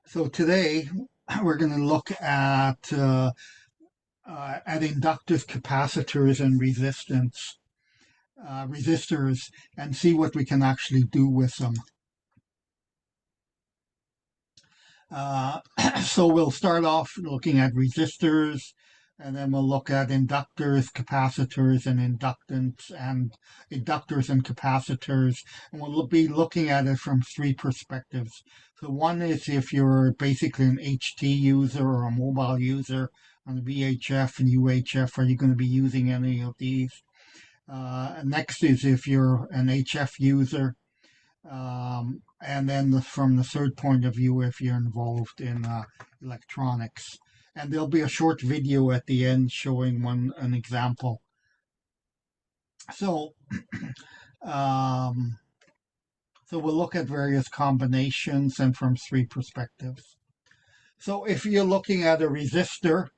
So today we're going to look at inductors, capacitors, and resistors, and see what we can actually do with them. Uh, so we'll start off looking at resistors, and then we'll look at inductors, capacitors, and inductors and capacitors, and we'll be looking at it from three perspectives. So one is if you're basically an HT user or a mobile user on VHF and UHF, are you going to be using any of these? Next is if you're an HF user, and then from the third point of view, if you're involved in electronics. And there'll be a short video at the end showing an example. So, um, so we'll look at various combinations and from three perspectives. So if you're looking at a resistor,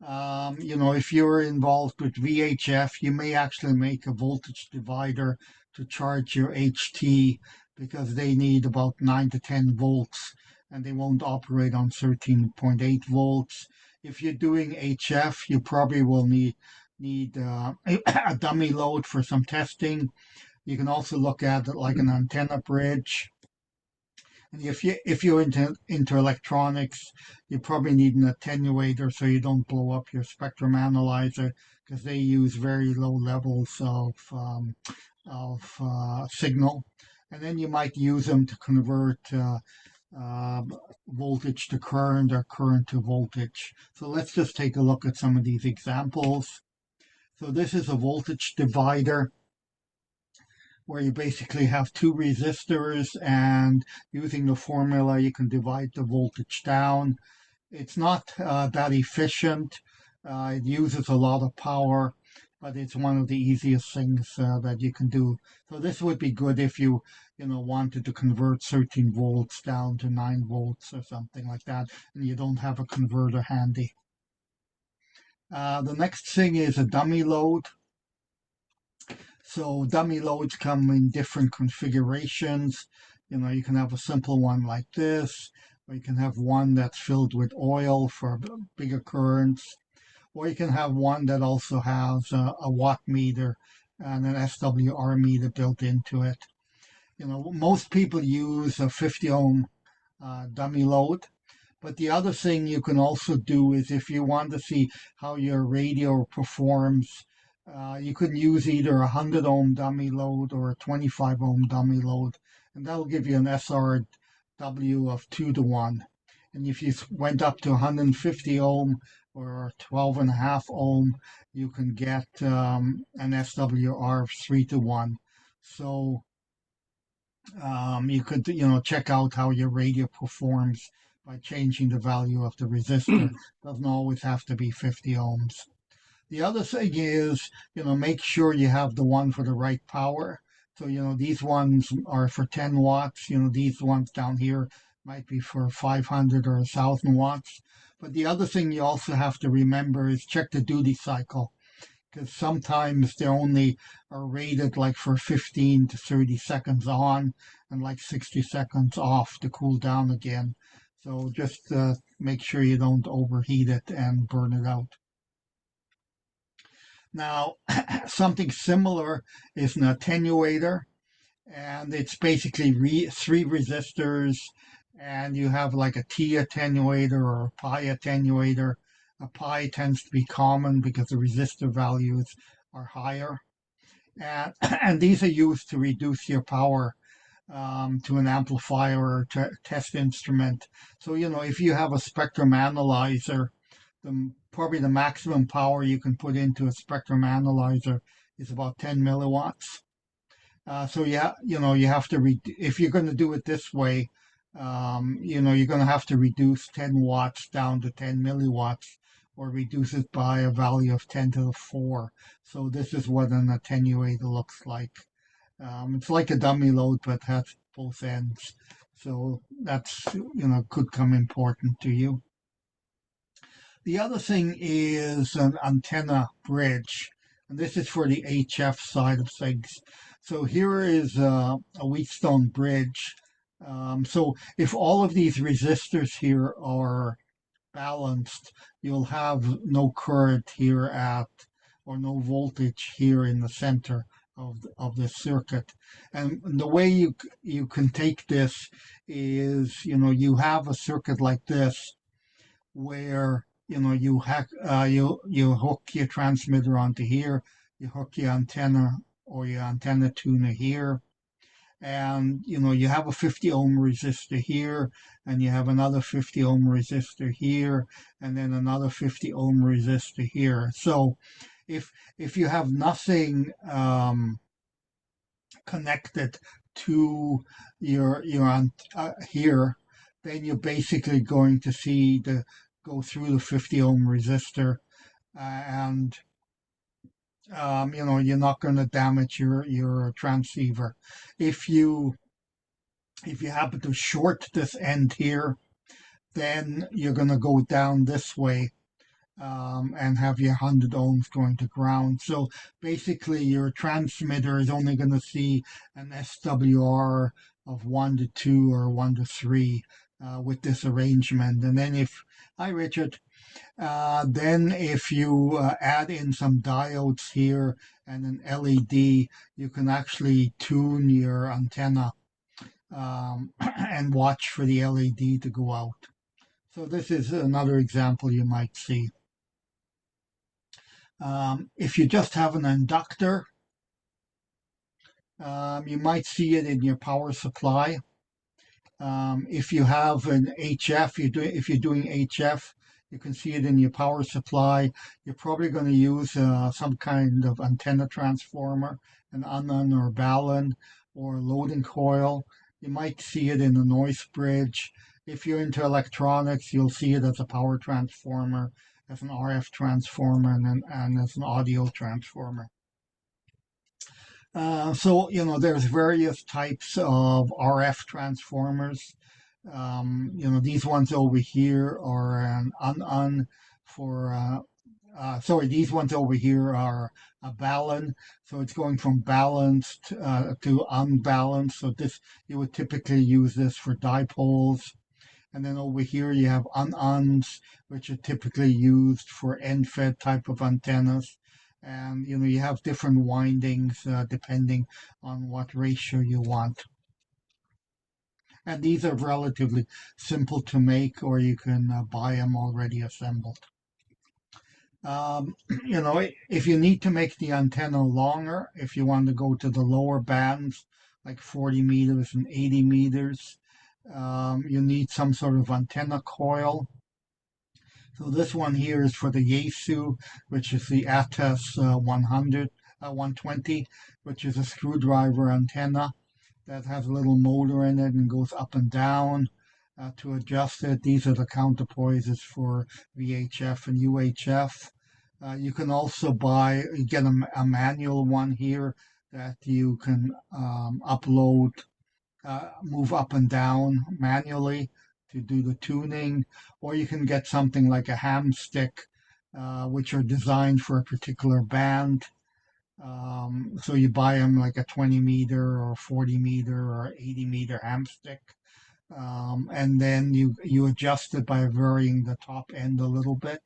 if you're involved with VHF, you may actually make a voltage divider to charge your HT because they need about 9 to 10 volts and they won't operate on 13.8 volts. If you're doing HF, you probably will need a dummy load for some testing. You can also look at it like an antenna bridge. And if you're into electronics, you probably need an attenuator so you don't blow up your spectrum analyzer because they use very low levels of signal. And then you might use them to convert voltage to current or current to voltage. So let's just take a look at some of these examples. So this is a voltage divider where you basically have two resistors, and using the formula you can divide the voltage down. It's not that efficient. It uses a lot of power, but it's one of the easiest things that you can do. So this would be good if you wanted to convert 13 volts down to 9 volts or something like that, and you don't have a converter handy. The next thing is a dummy load. So dummy loads come in different configurations. You can have a simple one like this, or you can have one that's filled with oil for bigger currents, or you can have one that also has a watt meter and an SWR meter built into it. Most people use a 50 ohm dummy load. But the other thing you can also do is if you want to see how your radio performs, you can use either a 100 ohm dummy load or a 25 ohm dummy load, and that'll give you an SRW of 2 to 1. And if you went up to 150 ohm or 12.5 ohm, you can get an SWR of 3 to 1. So you could, check out how your radio performs by changing the value of the resistor. Doesn't always have to be 50 ohms. The other thing is, make sure you have the one for the right power. So, these ones are for 10 watts. These ones down here might be for 500 or 1,000 watts. But the other thing you also have to remember is check the duty cycle, because sometimes they only are rated like for 15 to 30 seconds on and like 60 seconds off to cool down again. So just make sure you don't overheat it and burn it out. Now, something similar is an attenuator, and it's basically three resistors, and you have like a T attenuator or a pi attenuator. A pi tends to be common because the resistor values are higher. And these are used to reduce your power to an amplifier or test instrument. So, if you have a spectrum analyzer, probably the maximum power you can put into a spectrum analyzer is about 10 milliwatts. So yeah, you have to, if you're going to do it this way, you're going to have to reduce 10 watts down to 10 milliwatts or reduce it by a value of 10 to the 4. So this is what an attenuator looks like. It's like a dummy load, but has both ends. So that's, could come important to you. The other thing is an antenna bridge, and this is for the HF side of things. So here is a Wheatstone bridge. So if all of these resistors here are balanced, you'll have no current here at, or no voltage here in the center of the circuit. And the way you can take this is, you have a circuit like this where, you hook your transmitter onto here, you hook your antenna or your antenna tuner here, and you have a 50 ohm resistor here, and you have another 50 ohm resistor here, and then another 50 ohm resistor here. So if you have nothing connected to your here, then you're basically going to see the go through the 50 ohm resistor, and you're not going to damage your transceiver. If you happen to short this end here, then you're going to go down this way, and have your 100 ohms going to ground. So basically, your transmitter is only going to see an SWR of 1 to 2 or 1 to 3 with this arrangement. And then hi Richard, then if you add in some diodes here and an LED, you can actually tune your antenna, and watch for the LED to go out. So this is another example you might see. If you just have an inductor, you might see it in your power supply. If you have an HF, if you're doing HF, you can see it in your power supply. You're probably going to use some kind of antenna transformer, an unknown or balun, or loading coil. You might see it in the noise bridge. If you're into electronics, you'll see it as a power transformer, as an RF transformer, and as an audio transformer. So, there's various types of RF transformers. These ones over here are an these ones over here are a balun. So it's going from balanced to unbalanced. So you would typically use this for dipoles. And then over here you have uns, which are typically used for end-fed type of antennas. And you have different windings depending on what ratio you want. And these are relatively simple to make, or you can buy them already assembled. If you need to make the antenna longer, if you want to go to the lower bands, like 40 meters and 80 meters, you need some sort of antenna coil. So this one here is for the Yaesu, which is the ATES 120, which is a screwdriver antenna that has a little motor in it and goes up and down to adjust it. These are the counterpoises for VHF and UHF. You can also get a manual one here that you can upload, move up and down manually to do the tuning, or you can get something like a ham stick, which are designed for a particular band. So you buy them like a 20 meter or 40 meter or 80 meter ham stick. And then you adjust it by varying the top end a little bit.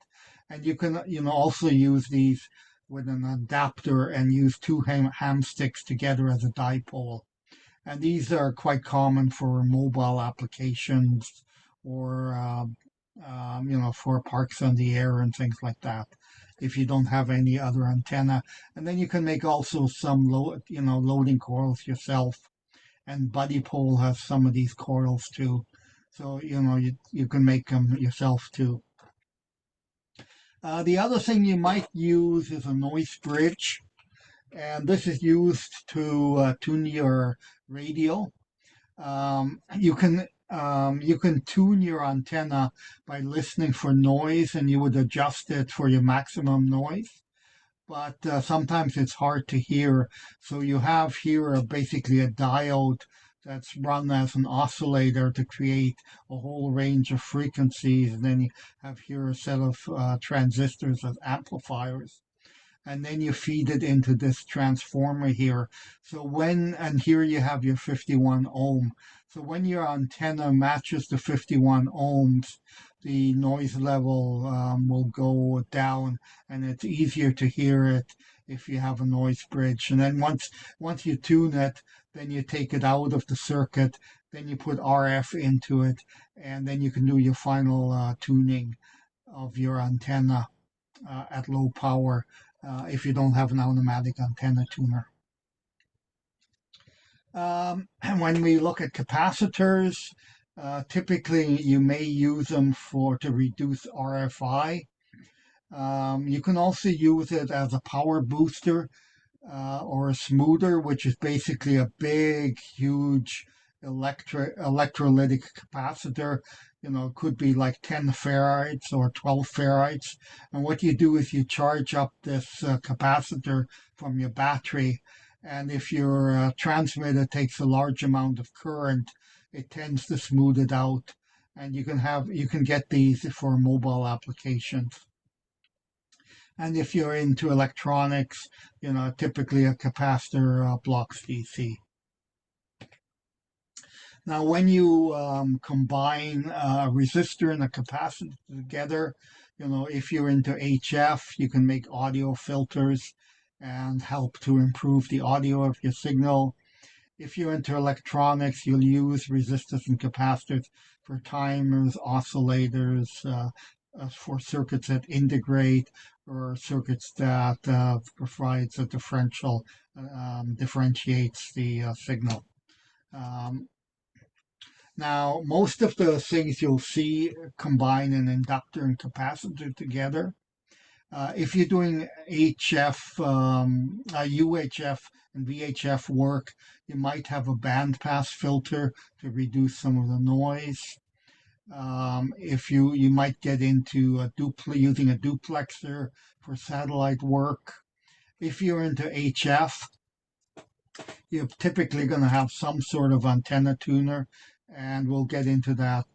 And you can also use these with an adapter and use two ham sticks together as a dipole. And these are quite common for mobile applications, or for parks on the air and things like that, if you don't have any other antenna. And then you can make also some loading coils yourself. And Buddy Pole has some of these coils too. So, you can make them yourself too. The other thing you might use is a noise bridge. And this is used to tune your radio. You can tune your antenna by listening for noise, and you would adjust it for your maximum noise. But sometimes it's hard to hear, so you have here basically a diode that's run as an oscillator to create a whole range of frequencies, and then you have here a set of transistors as amplifiers. and then you feed it into this transformer here. And here you have your 51 ohm. So when your antenna matches the 51 ohms, the noise level will go down, and it's easier to hear it if you have a noise bridge. And then once you tune it, then you take it out of the circuit, then you put RF into it, and then you can do your final tuning of your antenna at low power if you don't have an automatic antenna tuner. And when we look at capacitors, typically you may use them to reduce RFI. You can also use it as a power booster or a smoother, which is basically a big, huge electrolytic capacitor. It could be like 10 farads or 12 farads. And what you do is you charge up this capacitor from your battery. And if your transmitter takes a large amount of current, it tends to smooth it out. And you can get these for mobile applications. And if you're into electronics, typically a capacitor blocks DC. Now, when you combine a resistor and a capacitor together, if you're into HF, you can make audio filters and help to improve the audio of your signal. If you're into electronics, you'll use resistors and capacitors for timers, oscillators, for circuits that integrate, or circuits that provides a differential, differentiates the signal. Now, most of the things you'll see combine an inductor and capacitor together. If you're doing UHF and VHF work, you might have a bandpass filter to reduce some of the noise. If you might get into using a duplexer for satellite work. If you're into HF, you're typically going to have some sort of antenna tuner, and we'll get into that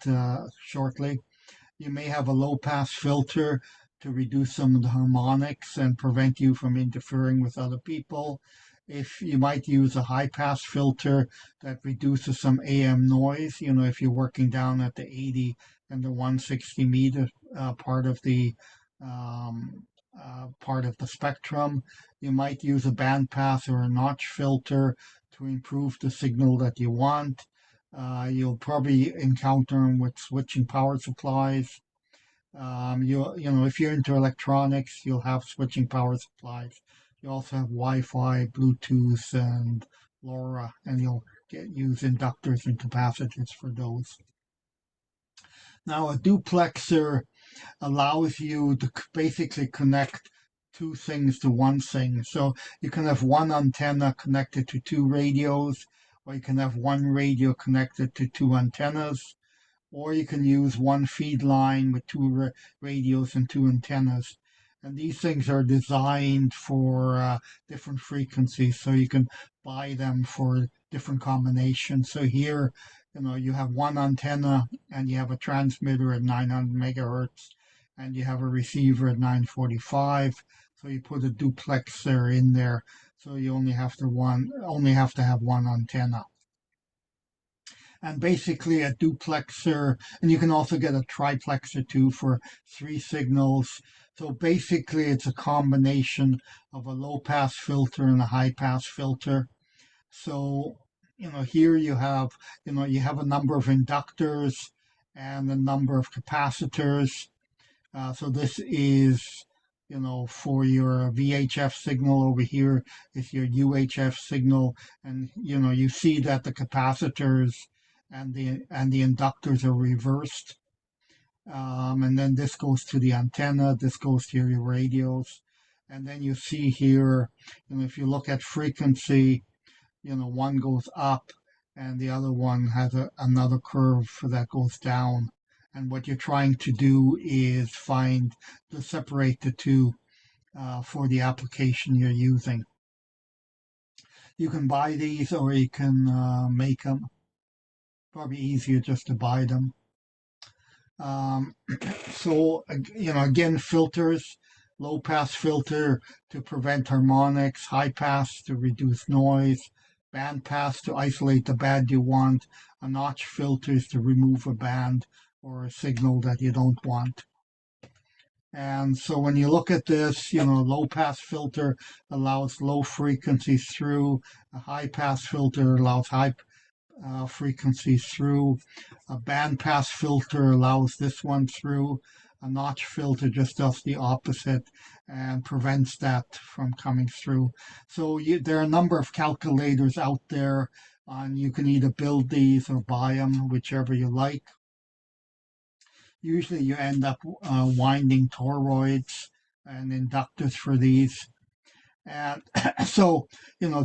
shortly. You may have a low pass filter to reduce some of the harmonics and prevent you from interfering with other people. If you might use a high pass filter that reduces some AM noise, if you're working down at the 80 and the 160 meter part of the spectrum. You might use a bandpass or a notch filter to improve the signal that you want. You'll probably encounter them with switching power supplies. If you're into electronics, you'll have switching power supplies. You also have Wi-Fi, Bluetooth, and LoRa, and you'll use inductors and capacitors for those. Now, a duplexer allows you to basically connect two things to one thing. So you can have one antenna connected to two radios, or you can have one radio connected to two antennas, or you can use one feed line with two radios and two antennas. And these things are designed for different frequencies, so you can buy them for different combinations. So here, you have one antenna and you have a transmitter at 900 megahertz and you have a receiver at 945. So you put a duplexer in there. So you only have to have one antenna. And basically a duplexer, and you can also get a triplexer too for 3 signals. So basically it's a combination of a low pass filter and a high pass filter. So, here you have a number of inductors and a number of capacitors. So this is, for your VHF signal. Over here is your UHF signal. And, you see that the capacitors and the inductors are reversed. And then this goes to the antenna, this goes to your radios. And then you see here, if you look at frequency, one goes up and the other one has another curve that goes down. And what you're trying to do is separate the two for the application you're using. You can buy these or you can make them. Probably easier just to buy them. So, again, filters low pass filter to prevent harmonics, high pass to reduce noise, band pass to isolate the band you want, a notch filters to remove a band or a signal that you don't want. And so when you look at this, low pass filter allows low frequencies through, a high pass filter allows high frequencies through, a band pass filter allows this one through, a notch filter just does the opposite and prevents that from coming through. So there are a number of calculators out there, and you can either build these or buy them, whichever you like. Usually you end up winding toroids and inductors for these. And so,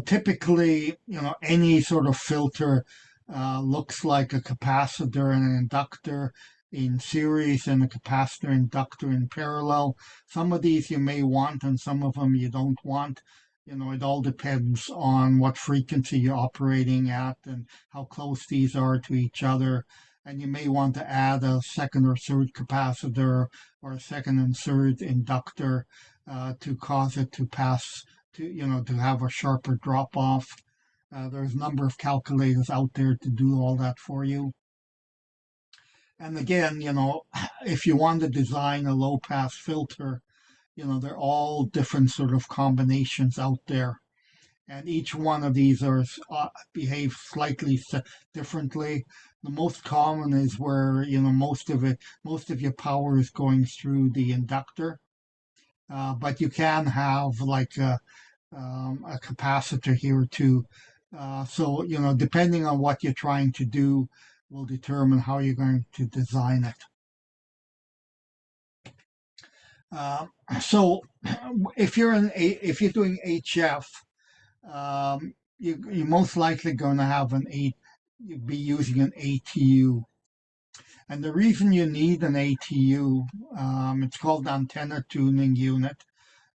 typically, any sort of filter looks like a capacitor and an inductor in series and a capacitor inductor in parallel. Some of these you may want and some of them you don't want. It all depends on what frequency you're operating at and how close these are to each other. And you may want to add a second or third capacitor or a second and third inductor to cause it to pass to have a sharper drop off. There's a number of calculators out there to do all that for you. And again, if you want to design a low pass filter, they're all different sort of combinations out there. And each one of these behave slightly differently. The most common is where most of your power is going through the inductor, but you can have like a capacitor here too. So depending on what you're trying to do, will determine how you're going to design it. So if you're doing HF, you're most likely going to have you'd be using an ATU. And the reason you need an ATU, it's called antenna tuning unit,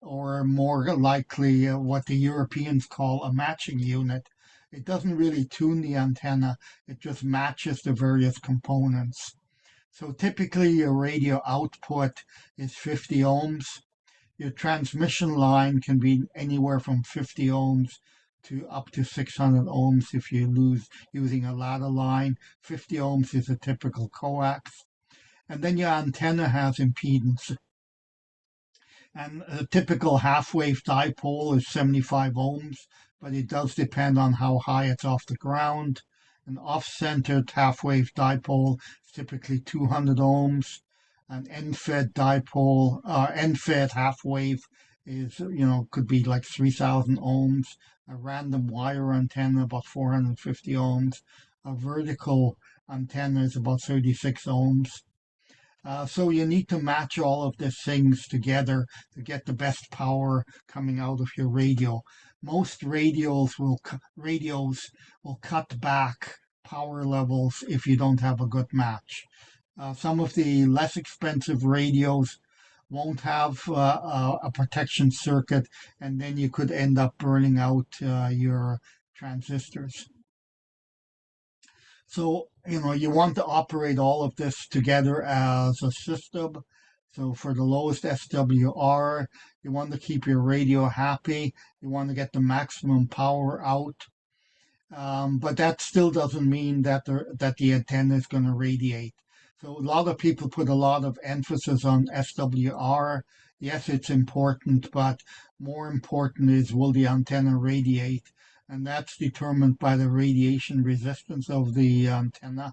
or more likely what the Europeans call a matching unit. It doesn't really tune the antenna, it just matches the various components. So typically your radio output is 50 ohms. Your transmission line can be anywhere from 50 ohms to up to 600 ohms if you're using a ladder line. 50 ohms is a typical coax. And then your antenna has impedance. And a typical half-wave dipole is 75 ohms, but it does depend on how high it's off the ground. An off-centered half-wave dipole is typically 200 ohms. An end-fed dipole, end-fed half-wave is, could be like 3,000 ohms. A random wire antenna, about 450 ohms. A vertical antenna is about 36 ohms. So you need to match all of these things together to get the best power coming out of your radio. Most radios will cut back power levels if you don't have a good match. Some of the less expensive radios won't have a protection circuit, and then you could end up burning out your transistors. So, you want to operate all of this together as a system. So for the lowest SWR, you want to keep your radio happy. You want to get the maximum power out. But that still doesn't mean that the antenna is going to radiate. So a lot of people put a lot of emphasis on SWR. Yes, it's important, but more important is, will the antenna radiate? And that's determined by the radiation resistance of the antenna.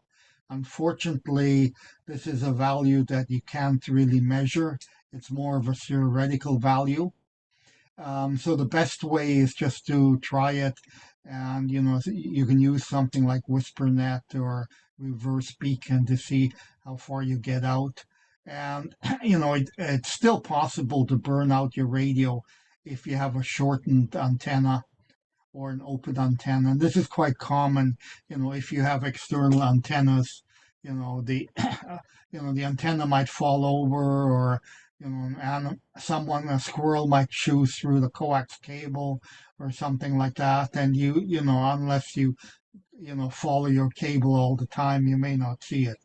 Unfortunately, this is a value that you can't really measure. It's more of a theoretical value. So the best way is just to try it, and you can use something like WhisperNet or Reverse Beacon to see how far you get out. And it's still possible to burn out your radio if you have a shortened antenna or an open antenna. And this is quite common, if you have external antennas, the the antenna might fall over, or and a squirrel might chew through the coax cable or something like that. And unless you follow your cable all the time, you may not see it.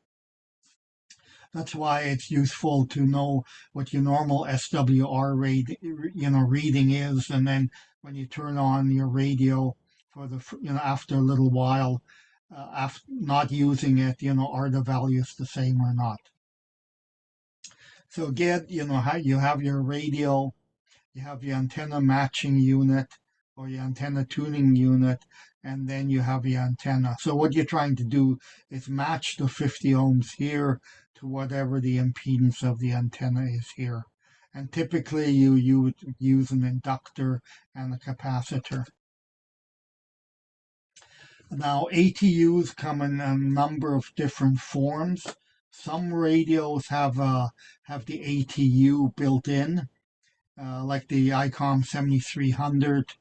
That's why it's useful to know what your normal SWR rate, reading is, and then when you turn on your radio for the, after a little while, after not using it, are the values the same or not? So again, how you have your radio, you have your antenna matching unit or your antenna tuning unit, and then you have your antenna. So what you're trying to do is match the 50 ohms here to whatever the impedance of the antenna is here. And typically you would use an inductor and a capacitor. Now ATUs come in a number of different forms. Some radios have the ATU built in, like the ICOM 7300,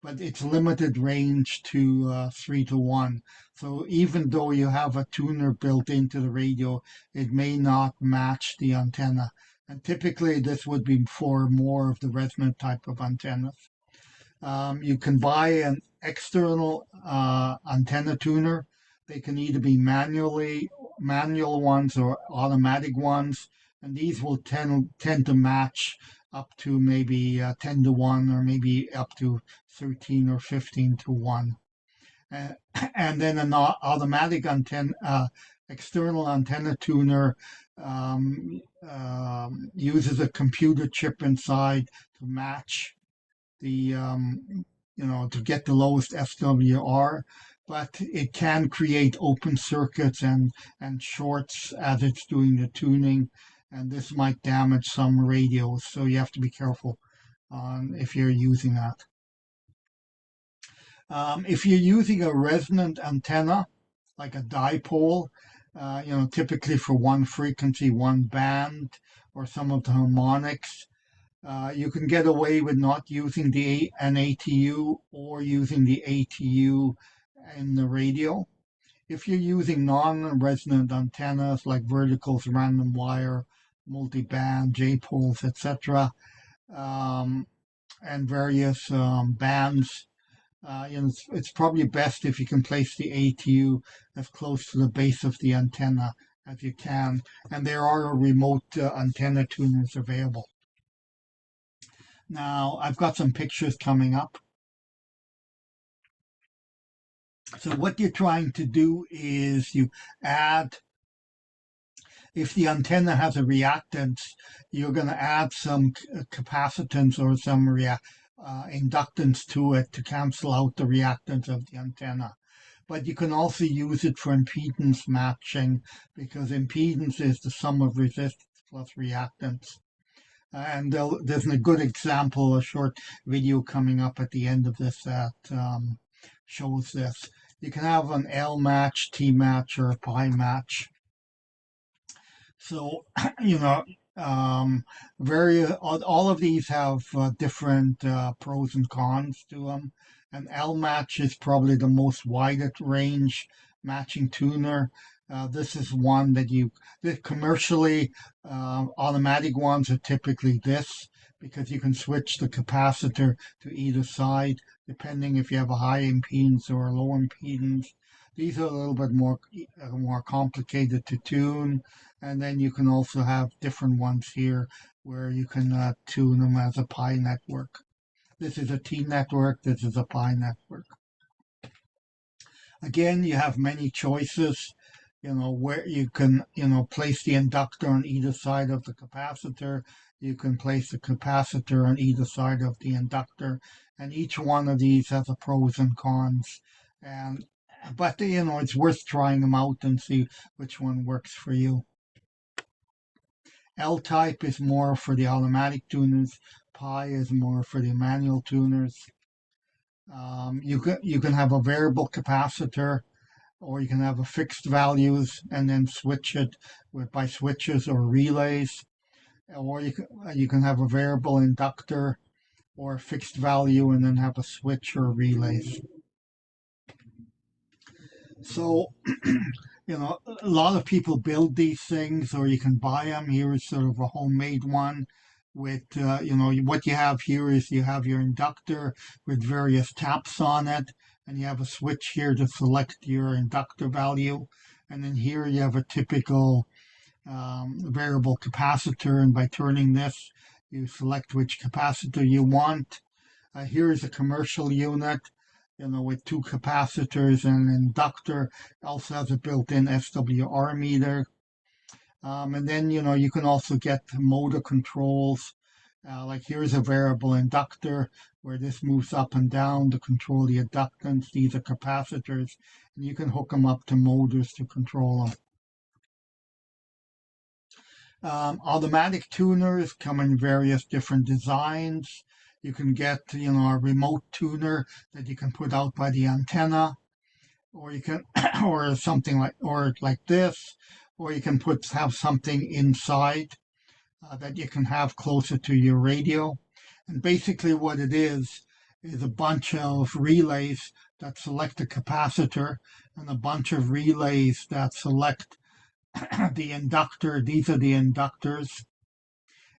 but it's limited range to 3 to 1. So even though you have a tuner built into the radio, it may not match the antenna. And typically this would be for more of the resonant type of antennas. You can buy an external antenna tuner. They can either be manual ones or automatic ones, and these will tend to match up to maybe 10 to 1 or maybe up to 13 or 15 to 1. And then an automatic external antenna tuner uses a computer chip inside to match the to get the lowest SWR, but it can create open circuits and shorts as it's doing the tuning, and this might damage some radios, so you have to be careful if you're using that. If you're using a resonant antenna, like a dipole, typically for one frequency, one band, or some of the harmonics, you can get away with not using an ATU or using the ATU in the radio. If you're using non-resonant antennas like verticals, random wire, multi-band, J-poles, etc., and various bands, it's probably best if you can place the ATU as close to the base of the antenna as you can. And there are remote antenna tuners available. Now, I've got some pictures coming up. So what you're trying to do is you add, if the antenna has a reactance, you're going to add some capacitance or some inductance to it to cancel out the reactance of the antenna. But you can also use it for impedance matching, because impedance is the sum of resistance plus reactance. And there's a good example, a short video coming up at the end of this that shows this. You can have an L match, T match, or a pi match. So, all of these have different pros and cons to them. An L match is probably the most widest range matching tuner. This is one that commercially, automatic ones are typically this, because you can switch the capacitor to either side, depending if you have a high impedance or a low impedance. These are a little bit more complicated to tune. And then you can also have different ones here where you can tune them as a pi network. This is a T network, this is a pi network. Again, you have many choices, where you can, place the inductor on either side of the capacitor. You can place the capacitor on either side of the inductor. And each one of these has a pros and cons. But it's worth trying them out and see which one works for you. L-type is more for the automatic tuners. Pi is more for the manual tuners. You can have a variable capacitor, or you can have a fixed values and then switch it by switches or relays. Or you can have a variable inductor or a fixed value and then have a switch or relays. So, a lot of people build these things, or you can buy them. Here is sort of a homemade one with, what you have here is you have your inductor with various taps on it, and you have a switch here to select your inductor value. And then here you have a typical variable capacitor, and by turning this, you select which capacitor you want. Here's a commercial unit, with two capacitors and an inductor. It also has a built-in SWR meter. And then, you can also get motor controls. Like here's a variable inductor where this moves up and down to control the inductance. These are capacitors, and you can hook them up to motors to control them. Automatic tuners come in various different designs. You can get, a remote tuner that you can put out by the antenna, or you can, or something like this, or you can have something inside that you can have closer to your radio. And basically what it is a bunch of relays that select a capacitor and a bunch of relays that select the inductor. These are the inductors.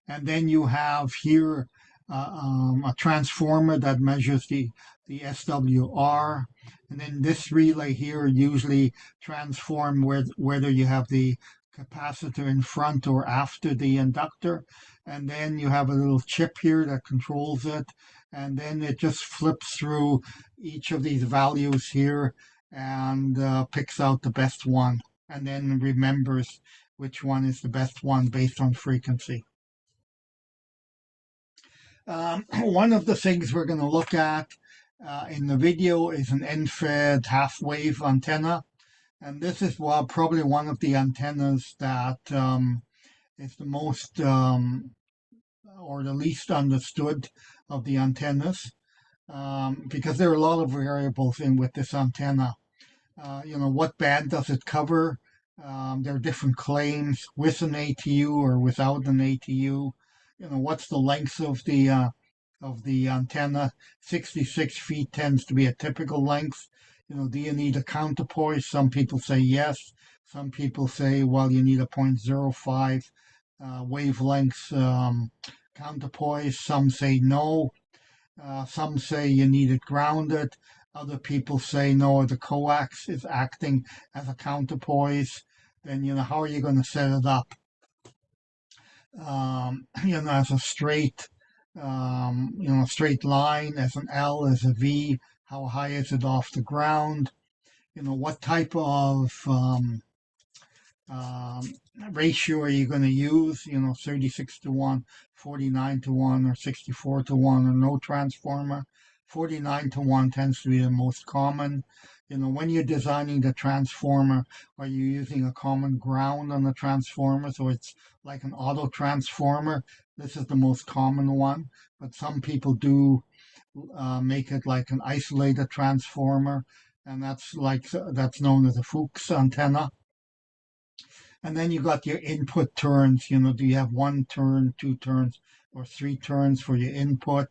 And then you have here a transformer that measures the SWR. And then this relay here usually transform whether you have the capacitor in front or after the inductor. And then you have a little chip here that controls it. And then it just flips through each of these values here and picks out the best one, and then remembers which one is the best one based on frequency. One of the things we're going to look at in the video is an end-fed half-wave antenna. And this is probably one of the antennas that is the most or the least understood of the antennas, because there are a lot of variables with this antenna. What band does it cover? There are different claims with an ATU or without an ATU. What's the length of the antenna? 66 feet tends to be a typical length. Do you need a counterpoise? Some people say yes. Some people say, well, you need a 0.05 wavelength counterpoise. Some say no. Some say you need it grounded. Other people say, no, the coax is acting as a counterpoise. Then, how are you going to set it up? As a straight, straight line, as an L, as a V. How high is it off the ground? What type of ratio are you going to use? 36-1, 49-1, or 64-1, or no transformer. 49-1 tends to be the most common. When you're designing the transformer, are you using a common ground on the transformer? So it's like an auto transformer. This is the most common one, but some people do make it like an isolated transformer, and that's known as a Fuchs antenna. And then you got your input turns. Do you have 1 turn, 2 turns, or 3 turns for your input?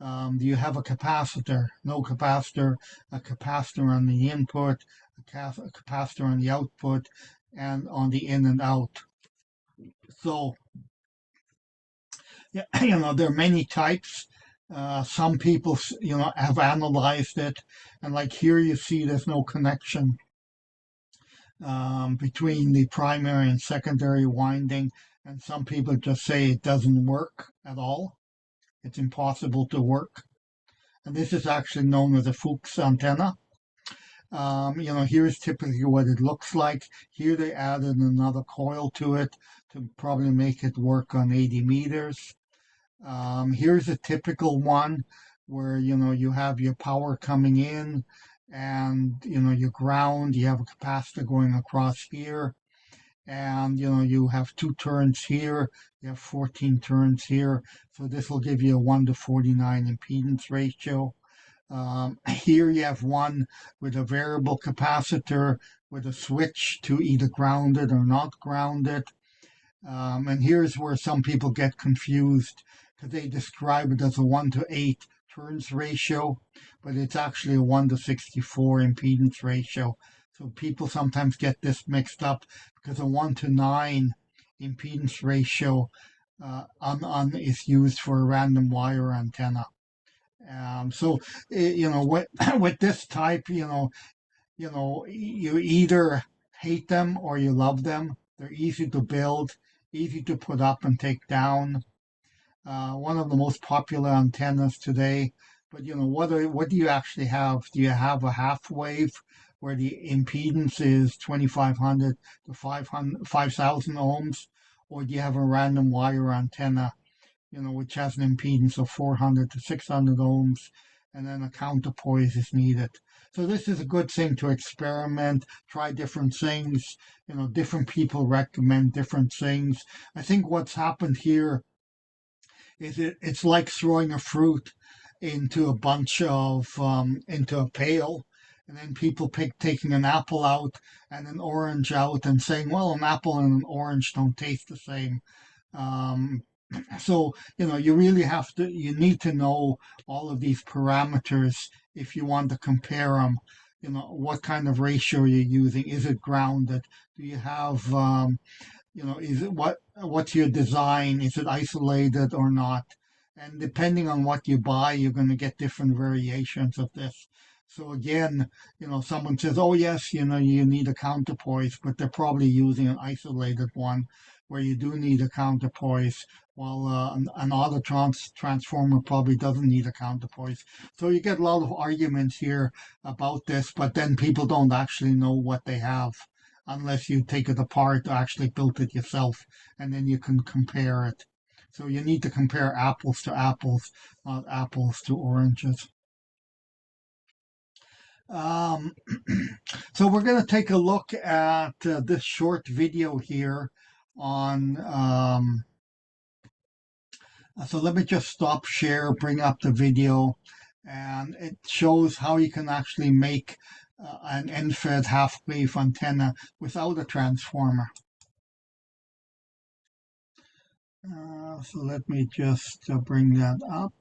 Do you have a capacitor? No capacitor, a capacitor on the input, a capacitor on the output, and on the in and out. So, there are many types. Some people, have analyzed it, and like here you see there's no connection between the primary and secondary winding, and some people just say it doesn't work at all. It's impossible to work. And this is actually known as a Fuchs antenna. Here's typically what it looks like. Here they added another coil to it to probably make it work on 80 meters. Here's a typical one where, you have your power coming in, and your ground, you have a capacitor going across here, and you have 2 turns here, you have 14 turns here, so this will give you a 1:49 impedance ratio. Here you have one with a variable capacitor with a switch to either grounded or not grounded. And here's where some people get confused, because they describe it as a 1:8 turns ratio, but it's actually a 1:64 impedance ratio. So people sometimes get this mixed up, because a 1:9 impedance ratio is used for a random wire antenna. So with this type, you either hate them or you love them. They're easy to build, easy to put up and take down. One of the most popular antennas today. But what do you actually have? Do you have a half wave where the impedance is 2,500 to 5,000 ohms, or do you have a random wire antenna, which has an impedance of 400 to 600 ohms, and then a counterpoise is needed. So this is a good thing to experiment, try different things. Different people recommend different things. I think what's happened here is it's like throwing a fruit into a bunch of into a pail, and then people taking an apple out and an orange out and saying, well, an apple and an orange don't taste the same. um, so you really you need to know all of these parameters if you want to compare them. What kind of ratio you're using. Is it grounded? Do you have is it what's your design? Is it isolated or not? And depending on what you buy, you're going to get different variations of this. So again, someone says, oh yes, you need a counterpoise, but they're probably using an isolated one where you do need a counterpoise, while an auto transformer probably doesn't need a counterpoise. So you get a lot of arguments here about this, but then people don't actually know what they have unless you take it apart or actually build it yourself, and then you can compare it. So you need to compare apples to apples, not apples to oranges. So we're going to take a look at this short video here on so let me just stop share, bring up the video, and it shows how you can actually make an end-fed half-wave antenna without a transformer. So let me just bring that up,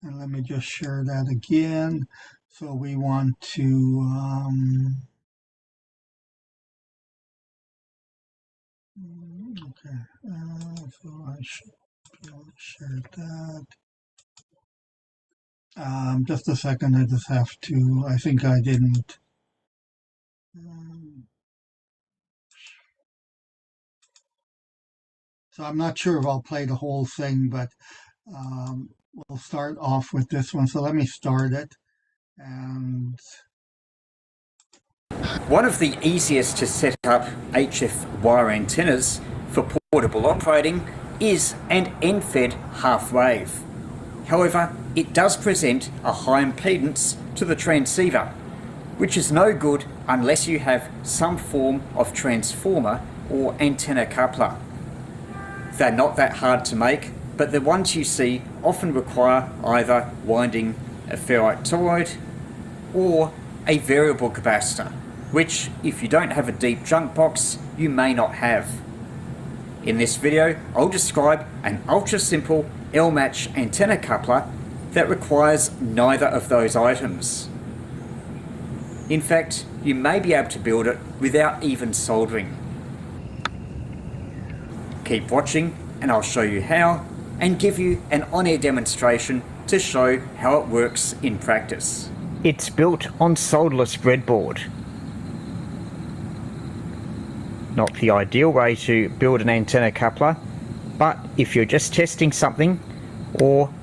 and let me just share that again. So we want to okay, so I should be able to share that. Just a second, I just have to, I think I didn't. So I'm not sure if I'll play the whole thing, but we'll start off with this one. So let me start it. And one of the easiest to set up HF wire antennas for portable operating is an end-fed half-wave. However, it does present a high impedance to the transceiver, which is no good unless you have some form of transformer or antenna coupler. They're not that hard to make, but the ones you see often require either winding a ferrite toroid or a variable capacitor, which, if you don't have a deep junk box, you may not have. In this video, I'll describe an ultra-simple L-match antenna coupler that requires neither of those items. In fact, you may be able to build it without even soldering. Keep watching and I'll show you how, and give you an on-air demonstration to show how it works in practice. It's built on solderless breadboard. Not the ideal way to build an antenna coupler, but if you're just testing something or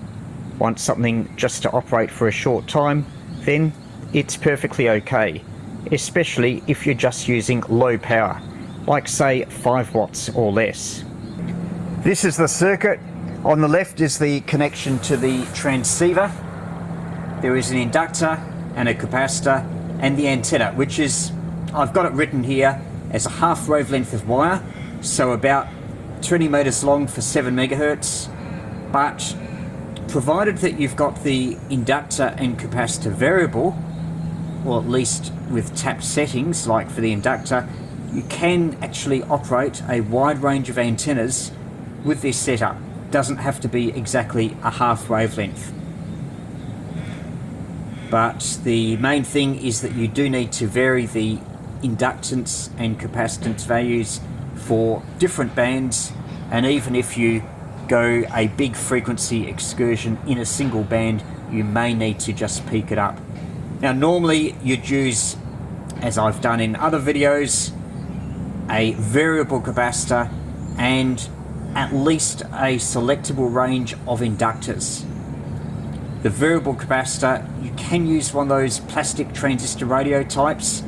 want something just to operate for a short time, then it's perfectly okay, especially if you're just using low power, like say 5 watts or less. This is the circuit. On the left is the connection to the transceiver. There is an inductor and a capacitor and the antenna, which is, I've got it written here as a half wavelength of wire, so about 20 meters long for 7 megahertz. But provided that you've got the inductor and capacitor variable, or at least with tapped settings, like for the inductor, you can actually operate a wide range of antennas with this setup. Doesn't have to be exactly a half wavelength. But the main thing is that you do need to vary the inductance and capacitance values for different bands, and even if you go a big frequency excursion in a single band, you may need to just peak it up. Now normally you'd use, as I've done in other videos, a variable capacitor, and at least a selectable range of inductors. The variable capacitor, you can use one of those plastic transistor radio types.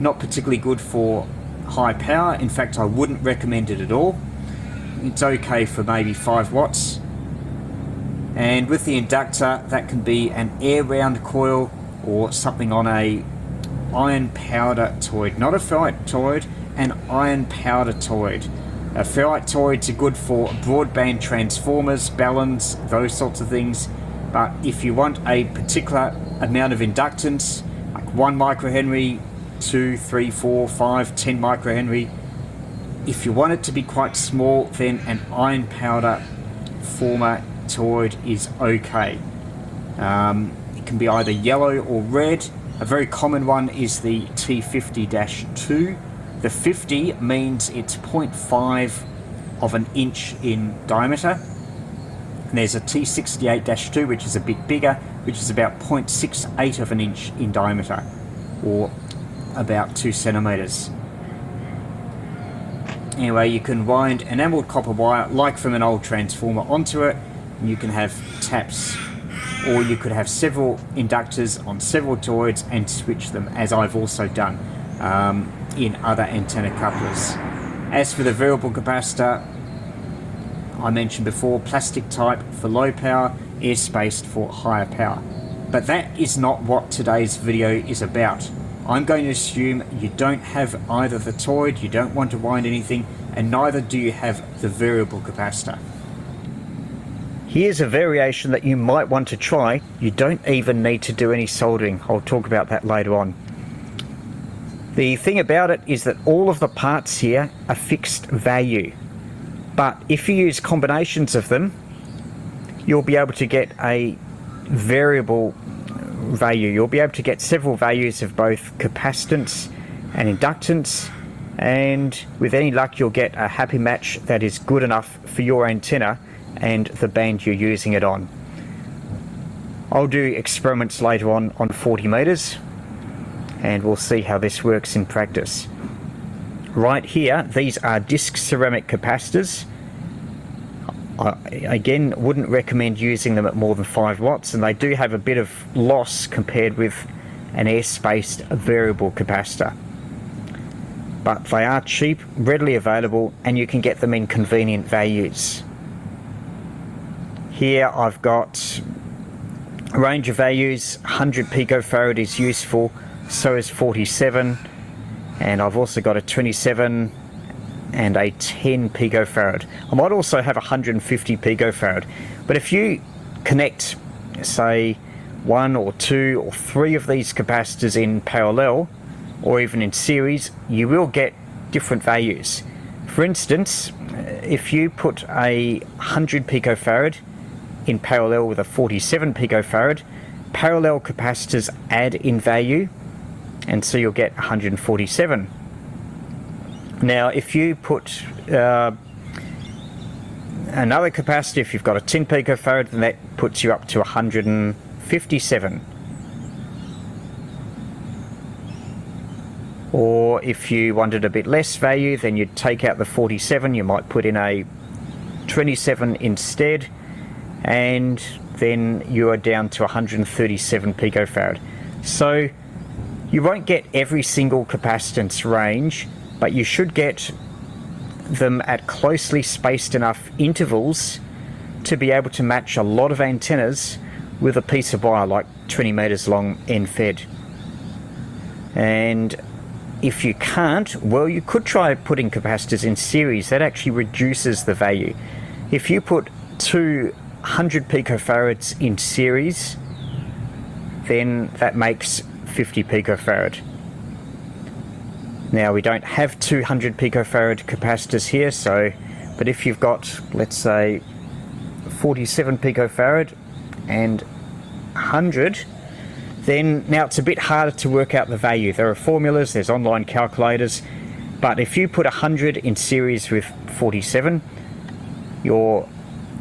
Not particularly good for high power. In fact, I wouldn't recommend it at all. It's okay for maybe 5 watts. And with the inductor, that can be an air round coil or something on a iron powder toroid. Not a ferrite toroid, an iron powder toroid. Ferrite toroids are good for broadband transformers, balance, those sorts of things. But if you want a particular amount of inductance, like 1 microhenry, 2, 3, 4, 5, 10 microhenry, if you want it to be quite small, then an iron powder former toroid is okay. It can be either yellow or red. A very common one is the T50-2. The 50 means it's 0.5 of an inch in diameter. And there's a T68-2, which is a bit bigger, which is about 0.68 of an inch in diameter, or about 2 centimeters. Anyway, you can wind enameled copper wire, like from an old transformer, onto it, and you can have taps, or you could have several inductors on several toroids and switch them, as I've also done in other antenna couplers. As for the variable capacitor, I mentioned before, plastic type for low power, air spaced for higher power. But that is not what today's video is about. I'm going to assume you don't have either the toroid, you don't want to wind anything, and neither do you have the variable capacitor. Here's a variation that you might want to try. You don't even need to do any soldering. I'll talk about that later on. The thing about it is that all of the parts here are fixed value. But if you use combinations of them, you'll be able to get a variable value. You'll be able to get several values of both capacitance and inductance, and with any luck you'll get a happy match that is good enough for your antenna and the band you're using it on. I'll do experiments later on 40 meters, and we'll see how this works in practice. Right here, these are disc ceramic capacitors. I again wouldn't recommend using them at more than 5 watts, and they do have a bit of loss compared with an air-spaced variable capacitor. But they are cheap, readily available, and you can get them in convenient values. Here I've got a range of values. 100 picofarad is useful, so is 47, and I've also got a 27 and a 10 picofarad. I might also have 150 picofarad, but if you connect, say, 1 or 2 or 3 of these capacitors in parallel or even in series, you will get different values. For instance, if you put a 100 picofarad in parallel with a 47 picofarad, parallel capacitors add in value, and so you'll get 147. Now if you put another capacitor, if you've got a 10 picofarad, then that puts you up to 157. Or if you wanted a bit less value, then you'd take out the 47, you might put in a 27 instead, and then you are down to 137 picofarad. So you won't get every single capacitance range, but you should get them at closely spaced enough intervals to be able to match a lot of antennas with a piece of wire like 20 meters long end fed. And if you can't, well, you could try putting capacitors in series. That actually reduces the value. If you put 200 picofarads in series, then that makes 50 picofarad. Now we don't have 200 picofarad capacitors here, so, but if you've got, let's say, 47 picofarad and 100, then now it's a bit harder to work out the value. There are formulas, there's online calculators, but if you put 100 in series with 47, your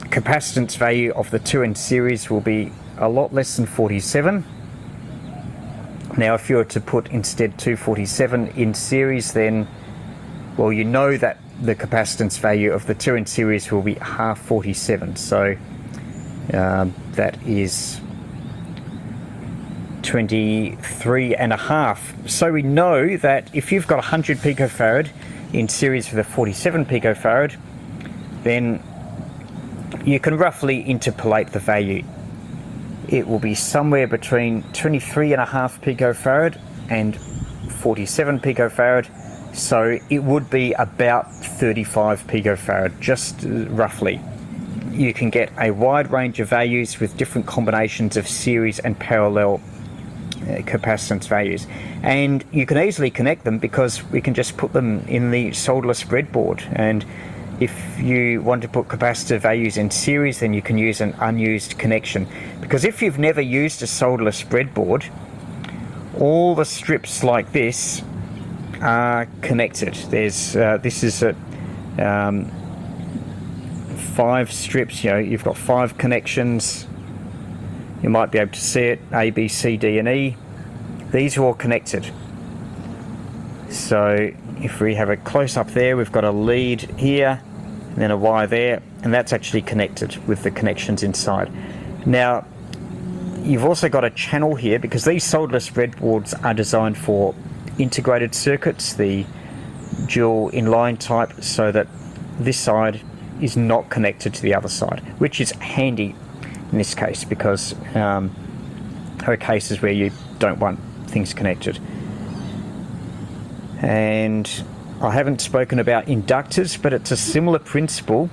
capacitance value of the two in series will be a lot less than 47. Now if you were to put instead 247 in series, then well, you know that the capacitance value of the two in series will be half 47, so that is 23.5. So we know that if you've got 100 picofarad in series with a 47 picofarad, then you can roughly interpolate the value. It will be somewhere between 23.5 picofarad and 47 picofarad, so it would be about 35 picofarad, just roughly. You can get a wide range of values with different combinations of series and parallel capacitance values, and you can easily connect them because we can just put them in the solderless breadboard. And if you want to put capacitor values in series, then you can use an unused connection, because if you've never used a solderless breadboard, all the strips like this are connected. There's this is a 5 strips, you know, you've got 5 connections. You might be able to see it, A, B, C, D and E. These are all connected. So if we have a close up there, we've got a lead here and then a wire there, and that's actually connected with the connections inside. Now you've also got a channel here, because these solderless breadboards are designed for integrated circuits, the dual inline type, so that this side is not connected to the other side, which is handy in this case, because there are cases where you don't want things connected. And I haven't spoken about inductors, but it's a similar principle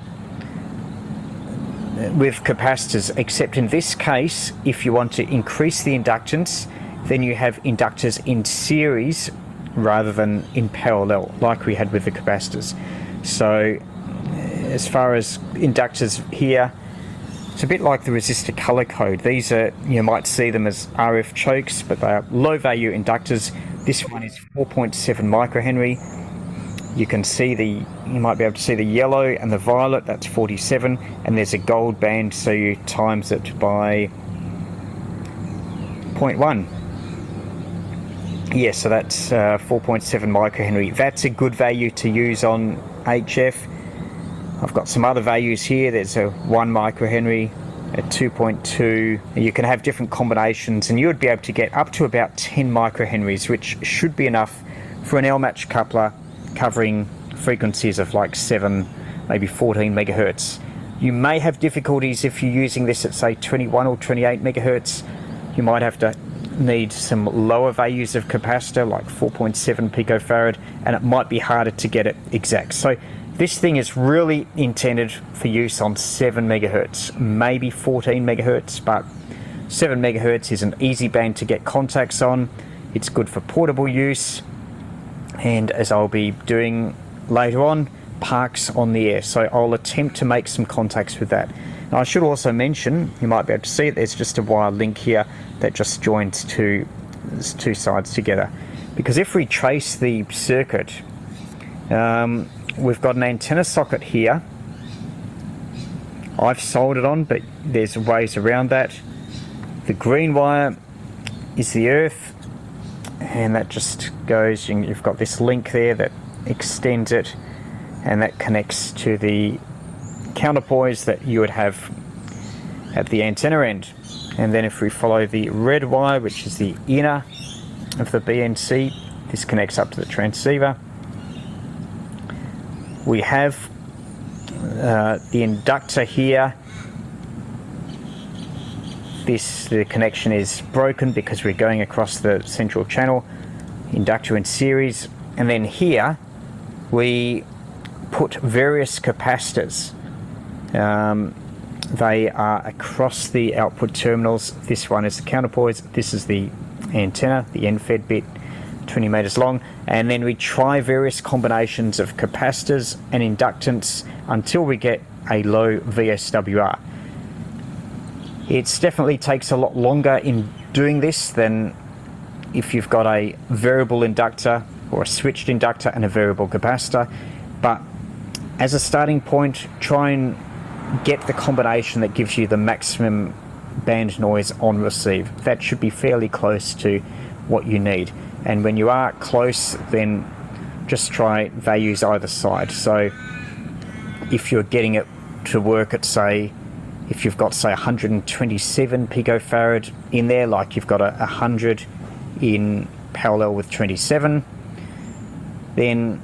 with capacitors, except in this case, if you want to increase the inductance, then you have inductors in series rather than in parallel, like we had with the capacitors. So as far as inductors here, it's a bit like the resistor color code. These are, you might see them as RF chokes, but they are low value inductors. This one is 4.7 microhenry. You can see you might be able to see the yellow and the violet, that's 47, and there's a gold band, so you times it by 0.1. Yes, so that's 4.7 microhenry. That's a good value to use on HF. I've got some other values here. There's a 1 microhenry, a 2.2. You can have different combinations, and you would be able to get up to about 10 microhenries, which should be enough for an L-match coupler covering frequencies of like 7, maybe 14 megahertz. You may have difficulties if you're using this at say 21 or 28 megahertz. You might have to need some lower values of capacitor, like 4.7 picofarad, and it might be harder to get it exact. So this thing is really intended for use on 7 megahertz, maybe 14 megahertz, but 7 megahertz is an easy band to get contacts on. It's good for portable use, and as I'll be doing later on, parks on the air. So I'll attempt to make some contacts with that. Now I should also mention, you might be able to see it, there's just a wire link here that just joins two sides together. Because if we trace the circuit, we've got an antenna socket here. I've soldered on, but there's ways around that. The green wire is the earth, and that just goes, you've got this link there that extends it, and that connects to the counterpoise that you would have at the antenna end. And then if we follow the red wire, which is the inner of the BNC, this connects up to the transceiver. We have the inductor here. The connection is broken because we're going across the central channel. Inductor in series. And then here we put various capacitors. They are across the output terminals. This one is the counterpoise. This is the antenna, the end-fed bit, 20 meters long. And then we try various combinations of capacitors and inductance until we get a low VSWR. It definitely takes a lot longer in doing this than if you've got a variable inductor or a switched inductor and a variable capacitor. But as a starting point, try and get the combination that gives you the maximum band noise on receive. That should be fairly close to what you need. And when you are close, then just try values either side. So if you're getting it to work at, say, if you've got say 127 picofarad in there, like you've got a 100 in parallel with 27, then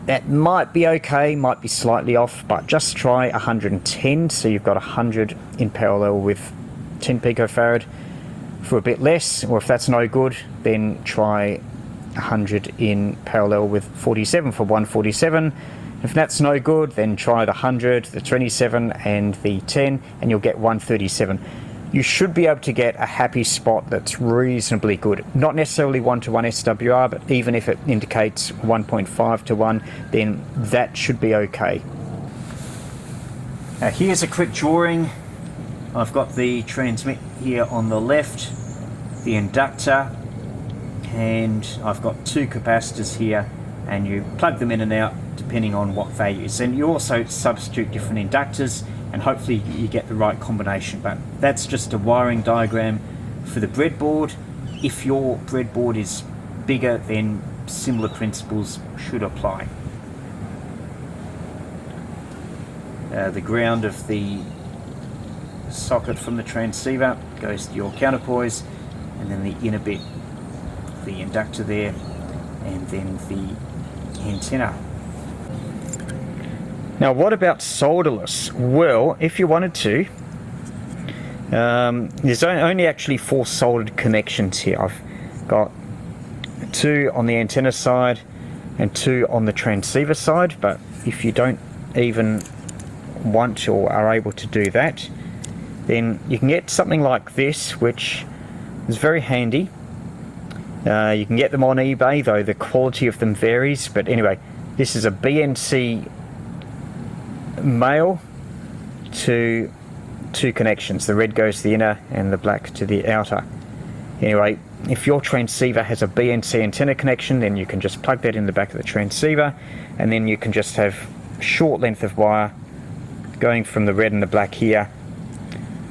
that might be okay, might be slightly off, but just try 110, so you've got 100 in parallel with 10 picofarad for a bit less. Or if that's no good, then try 100 in parallel with 47 for 147. If that's no good, then try the 100, the 27 and the 10, and you'll get 137. You should be able to get a happy spot that's reasonably good. Not necessarily 1-to-1 SWR, but even if it indicates 1.5 to 1, then that should be okay. Now here's a quick drawing. I've got the transmit here on the left, the inductor, and I've got two capacitors here, and you plug them in and out depending on what values. And you also substitute different inductors, and hopefully you get the right combination. But that's just a wiring diagram for the breadboard. If your breadboard is bigger, then similar principles should apply. The ground of the socket from the transceiver goes to your counterpoise, and then the inner bit, the inductor there, and then the antenna. Now what about solderless? Well, if you wanted to, there's only actually 4 soldered connections here. I've got 2 on the antenna side and 2 on the transceiver side, but if you don't even want or are able to do that, then you can get something like this, which is very handy. You can get them on eBay, though the quality of them varies, but anyway, this is a BNC male to 2 connections. The red goes to the inner and the black to the outer. Anyway, if your transceiver has a BNC antenna connection, then you can just plug that in the back of the transceiver, and then you can just have short length of wire going from the red and the black here,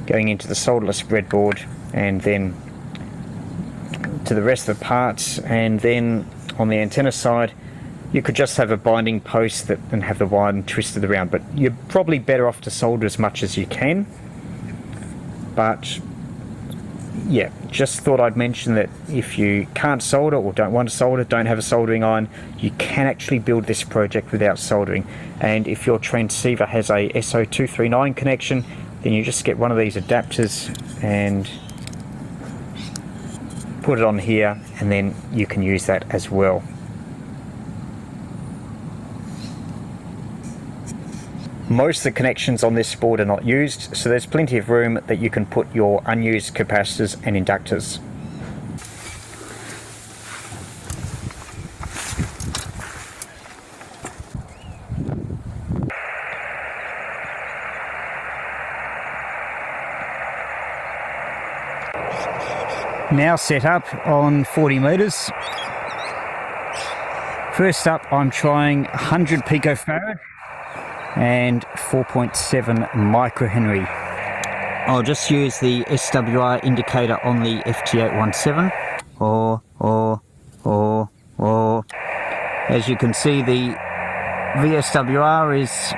going into the solderless breadboard, and then to the rest of the parts. And then on the antenna side, you could just have a binding post that and have the wire twisted around, but you're probably better off to solder as much as you can. But yeah, just thought I'd mention that if you can't solder or don't want to solder, don't have a soldering iron, you can actually build this project without soldering. And if your transceiver has a SO239 connection, then you just get one of these adapters and put it on here, and then you can use that as well. Most of the connections on this board are not used, so there's plenty of room that you can put your unused capacitors and inductors. Now set up on 40 meters. First up, I'm trying 100 picofarad and 4.7 microhenry. I'll just use the SWR indicator on the FT817. As you can see, the VSWR is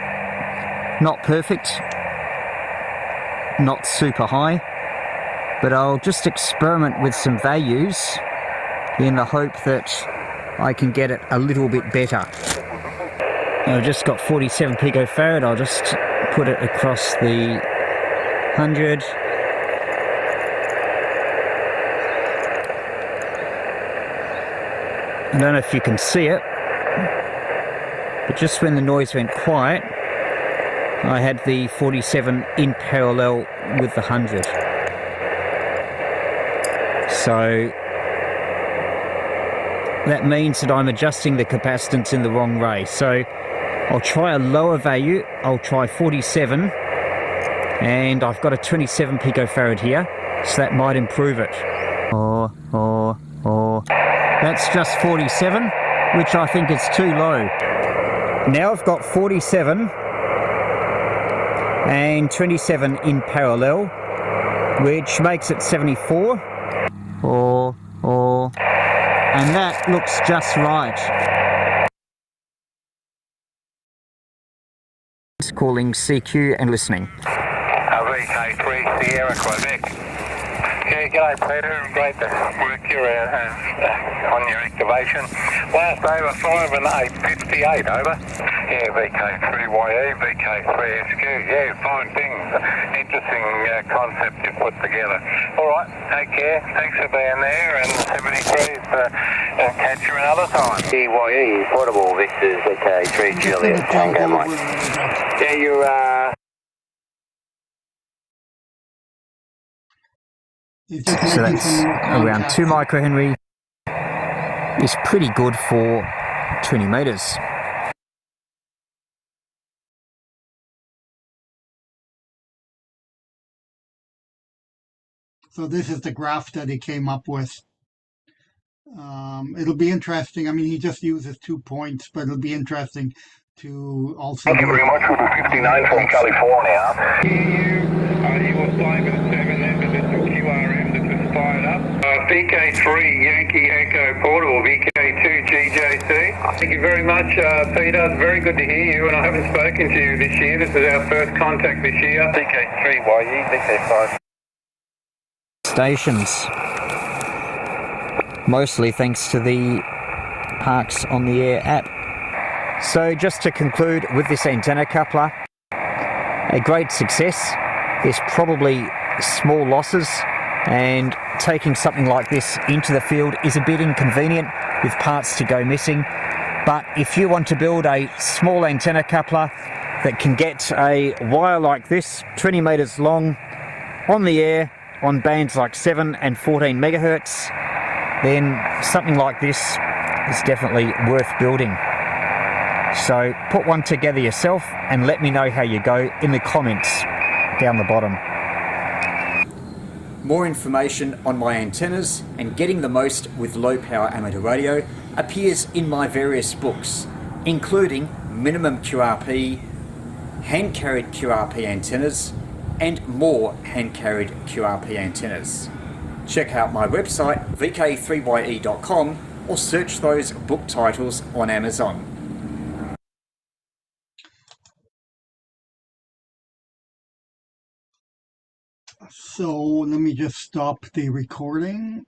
not perfect, not super high, but I'll just experiment with some values in the hope that I can get it a little bit better. I've just got 47 picofarad. I'll just put it across the 100. I don't know if you can see it, but just when the noise went quiet, I had the 47 in parallel with the 100. So that means that I'm adjusting the capacitance in the wrong way. So I'll try a lower value. I'll try 47, and I've got a 27 picofarad here, so that might improve it. That's just 47, which I think is too low. Now I've got 47 and 27 in parallel, which makes it 74. and that looks just right. Calling CQ and listening. VK3 Sierra Quebec. Yeah, g'day Peter, great to work you on your activation. Last over 5 and 858, over. Yeah, VK3YE, VK3SQ, yeah, fine things. Interesting concept you put together. Alright, take care, thanks for being there, and 73s, catch you another time. EYE, portable, this is VK3 Juliet, Tango Mike. Yeah, you're So that's around 2 microhenry. Is pretty good for 20 meters. So this is the graph that he came up with. It'll be interesting. I mean, he just uses 2 points, but it'll be interesting to also. Thank you very much for the 59 from California. You were flying with a 7 then, but there's some QRM that was fired up. VK3 Yankee Echo Portable, VK2 GJC. Thank you very much, Peter. Very good to hear you, and I haven't spoken to you this year. This is our first contact this year. VK3YE, VK5. Stations. Mostly thanks to the Parks on the Air app. So just to conclude with this antenna coupler, a great success. There's probably small losses, and taking something like this into the field is a bit inconvenient with parts to go missing. But if you want to build a small antenna coupler that can get a wire like this, 20 meters long, on the air, on bands like 7 and 14 megahertz, then something like this is definitely worth building. So put one together yourself and let me know how you go in the comments down the bottom. More information on my antennas and getting the most with low power amateur radio appears in my various books, including minimum QRP, hand carried QRP antennas, and more hand carried QRP antennas. Check out my website vk3ye.com or search those book titles on Amazon. So let me just stop the recording.